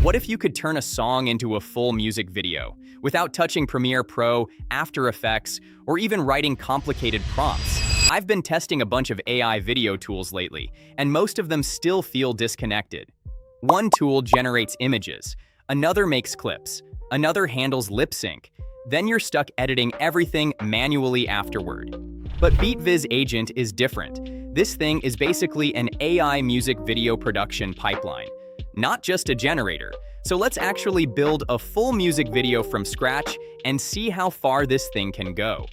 What if you could turn a song into a full music video without touching Premiere Pro, After Effects, or even writing complicated prompts? I've been testing a bunch of AI video tools lately, and most of them still feel disconnected. One tool generates images, another makes clips, another handles lip sync. Then you're stuck editing everything manually afterward. But Beat Viz Agent is different. This thing is basically an AI music video production pipeline, not just a generator. So let's actually build a full music video from scratch and see how far this thing can go.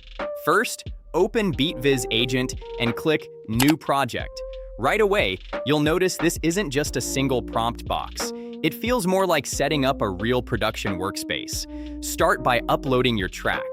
First, open Beat Viz Agent and click New Project. Right away, you'll notice this isn't just a single prompt box. It feels more like setting up a real production workspace. Start by uploading your track.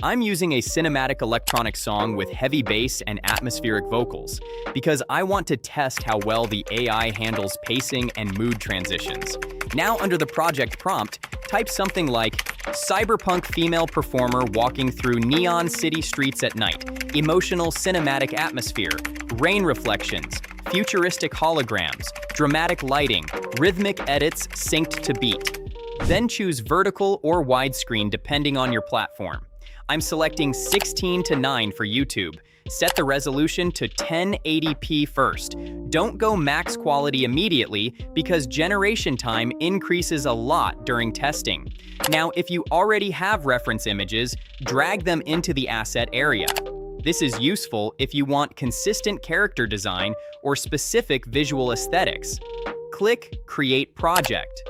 I'm using a cinematic electronic song with heavy bass and atmospheric vocals because I want to test how well the AI handles pacing and mood transitions. Now, under the project prompt, type something like cyberpunk female performer walking through neon city streets at night, emotional cinematic atmosphere, rain reflections, futuristic holograms, dramatic lighting, rhythmic edits synced to beat. Then choose vertical or widescreen depending on your platform. I'm selecting 16:9 for YouTube. Set the resolution to 1080p first. Don't go max quality immediately because generation time increases a lot during testing. Now, if you already have reference images, drag them into the asset area. This is useful if you want consistent character design or specific visual aesthetics. Click Create Project.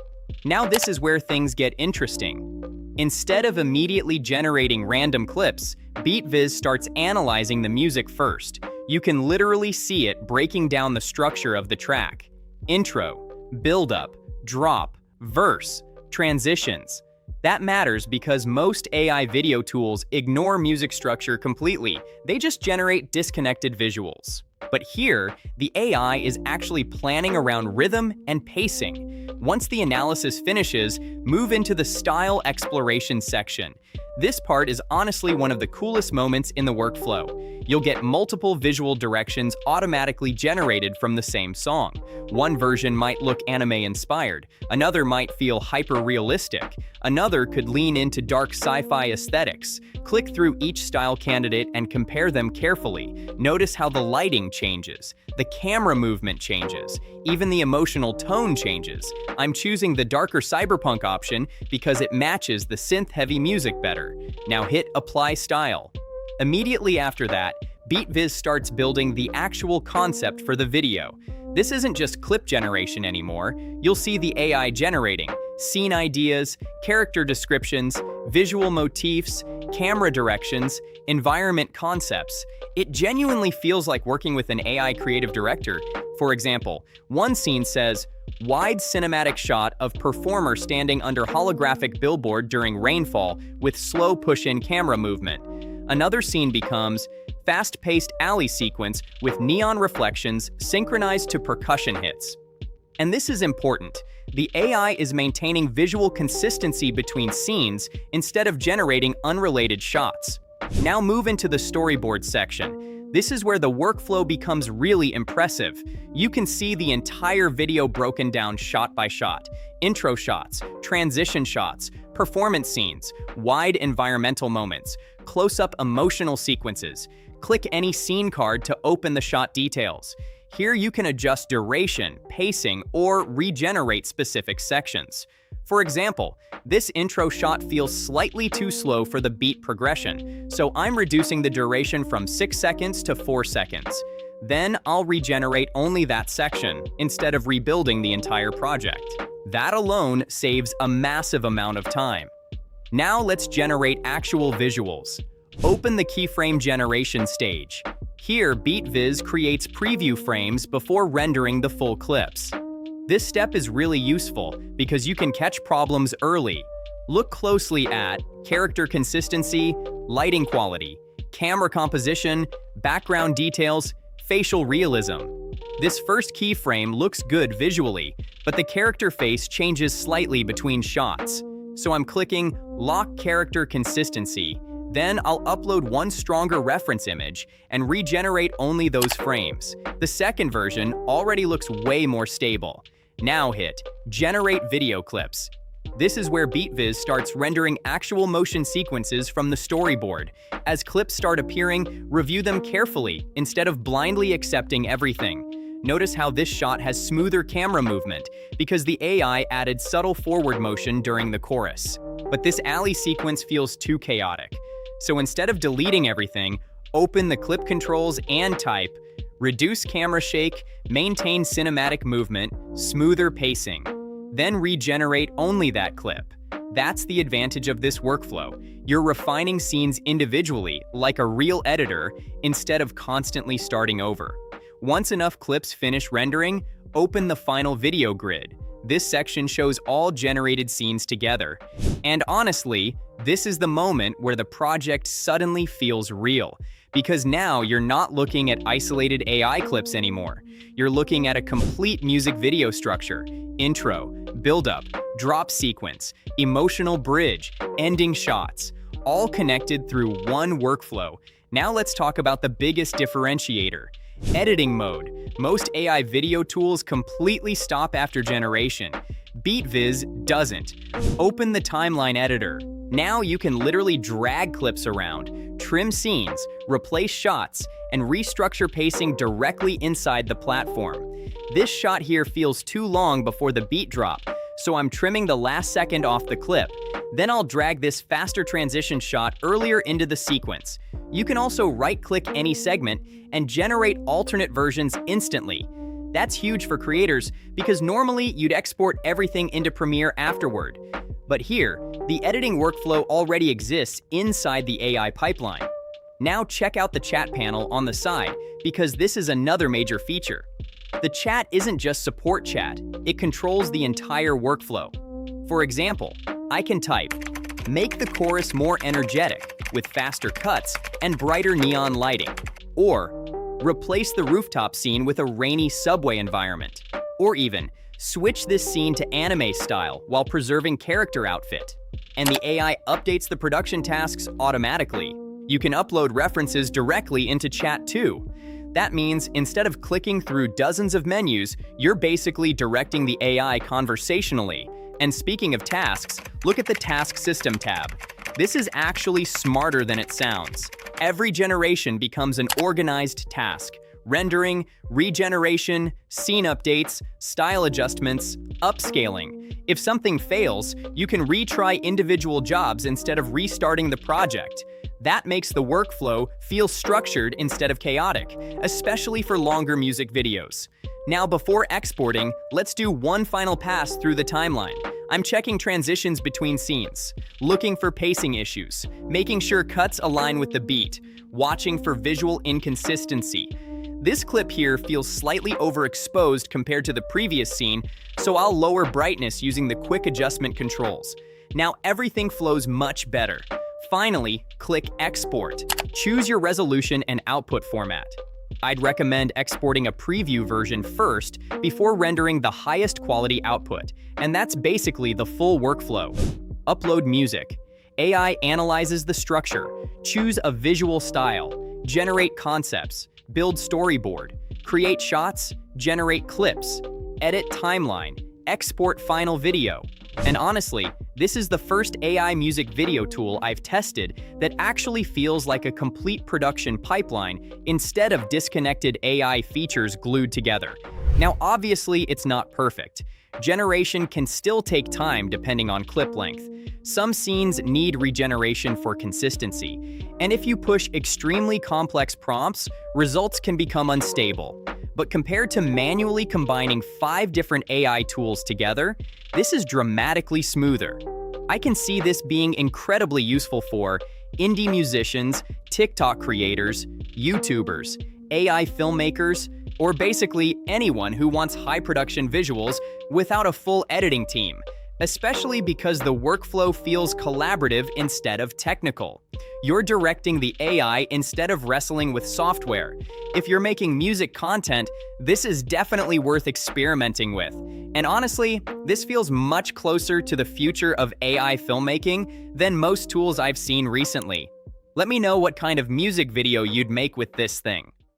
Now this is where things get interesting. Instead of immediately generating random clips, BeatViz starts analyzing the music first. You can literally see it breaking down the structure of the track. Intro, build-up, drop, verse, transitions. That matters because most AI video tools ignore music structure completely. They just generate disconnected visuals. But here, the AI is actually planning around rhythm and pacing. Once the analysis finishes, move into the style exploration section. This part is honestly one of the coolest moments in the workflow. You'll get multiple visual directions automatically generated from the same song. One version might look anime-inspired, another might feel hyper-realistic, another could lean into dark sci-fi aesthetics. Click through each style candidate and compare them carefully. Notice how the lighting changes, the camera movement changes, even the emotional tone changes. I'm choosing the darker cyberpunk option because it matches the synth-heavy music better. Now hit Apply Style. Immediately after that, BeatViz starts building the actual concept for the video. This isn't just clip generation anymore. You'll see the AI generating scene ideas, character descriptions, visual motifs, camera directions, environment concepts. It genuinely feels like working with an AI creative director. For example, one scene says, wide cinematic shot of performer standing under holographic billboard during rainfall with slow push-in camera movement. Another scene becomes fast-paced alley sequence with neon reflections synchronized to percussion hits. And this is important. The AI is maintaining visual consistency between scenes instead of generating unrelated shots. Now move into the storyboard section. This is where the workflow becomes really impressive. You can see the entire video broken down shot by shot. Intro shots, transition shots, performance scenes, wide environmental moments, close-up emotional sequences. Click any scene card to open the shot details. Here you can adjust duration, pacing, or regenerate specific sections. For example, this intro shot feels slightly too slow for the beat progression, so I'm reducing the duration from 6 seconds to 4 seconds. Then I'll regenerate only that section, instead of rebuilding the entire project. That alone saves a massive amount of time. Now let's generate actual visuals. Open the keyframe generation stage. Here, BeatViz creates preview frames before rendering the full clips. This step is really useful because you can catch problems early. Look closely at character consistency, lighting quality, camera composition, background details, facial realism. This first keyframe looks good visually, but the character face changes slightly between shots. So I'm clicking Lock Character Consistency. Then I'll upload one stronger reference image and regenerate only those frames. The second version already looks way more stable. Now hit Generate Video Clips. This is where BeatViz starts rendering actual motion sequences from the storyboard. As clips start appearing, review them carefully instead of blindly accepting everything. Notice how this shot has smoother camera movement because the AI added subtle forward motion during the chorus. But this alley sequence feels too chaotic. So instead of deleting everything, open the clip controls and type reduce camera shake, maintain cinematic movement, smoother pacing. Then regenerate only that clip. That's the advantage of this workflow. You're refining scenes individually, like a real editor, instead of constantly starting over. Once enough clips finish rendering, open the final video grid. This section shows all generated scenes together. And honestly, this is the moment where the project suddenly feels real. Because now you're not looking at isolated AI clips anymore. You're looking at a complete music video structure: intro, build-up, drop sequence, emotional bridge, ending shots, all connected through one workflow. Now let's talk about the biggest differentiator: editing mode. Most AI video tools completely stop after generation. BeatViz doesn't. Open the timeline editor. Now you can literally drag clips around, trim scenes, replace shots, and restructure pacing directly inside the platform. This shot here feels too long before the beat drop, so I'm trimming the last second off the clip. Then I'll drag this faster transition shot earlier into the sequence. You can also right-click any segment and generate alternate versions instantly. That's huge for creators because normally you'd export everything into Premiere afterward. But here, the editing workflow already exists inside the AI pipeline. Now check out the chat panel on the side because this is another major feature. The chat isn't just support chat, it controls the entire workflow. For example, I can type, "Make the chorus more energetic with faster cuts and brighter neon lighting," or "Replace the rooftop scene with a rainy subway environment," or even "Switch this scene to anime style while preserving character outfit." And the AI updates the production tasks automatically. You can upload references directly into chat too. That means instead of clicking through dozens of menus, you're basically directing the AI conversationally. And speaking of tasks, look at the Task System tab. This is actually smarter than it sounds. Every generation becomes an organized task: rendering, regeneration, scene updates, style adjustments, upscaling. If something fails, you can retry individual jobs instead of restarting the project. That makes the workflow feel structured instead of chaotic, especially for longer music videos. Now, before exporting, let's do one final pass through the timeline. I'm checking transitions between scenes, looking for pacing issues, making sure cuts align with the beat, watching for visual inconsistency. This clip here feels slightly overexposed compared to the previous scene, so I'll lower brightness using the quick adjustment controls. Now everything flows much better. Finally, click Export. Choose your resolution and output format. I'd recommend exporting a preview version first before rendering the highest quality output, and that's basically the full workflow. Upload music. AI analyzes the structure, choose a visual style, generate concepts, build storyboard, create shots, generate clips, edit timeline, export final video. And honestly, this is the first AI music video tool I've tested that actually feels like a complete production pipeline instead of disconnected AI features glued together. Now, obviously, it's not perfect. Generation can still take time depending on clip length. Some scenes need regeneration for consistency. And if you push extremely complex prompts, results can become unstable. But compared to manually combining 5 different AI tools together, this is dramatically smoother. I can see this being incredibly useful for indie musicians, TikTok creators, YouTubers, AI filmmakers, or basically anyone who wants high production visuals without a full editing team, especially because the workflow feels collaborative instead of technical. You're directing the AI instead of wrestling with software. If you're making music content, this is definitely worth experimenting with. And honestly, this feels much closer to the future of AI filmmaking than most tools I've seen recently. Let me know what kind of music video you'd make with this thing.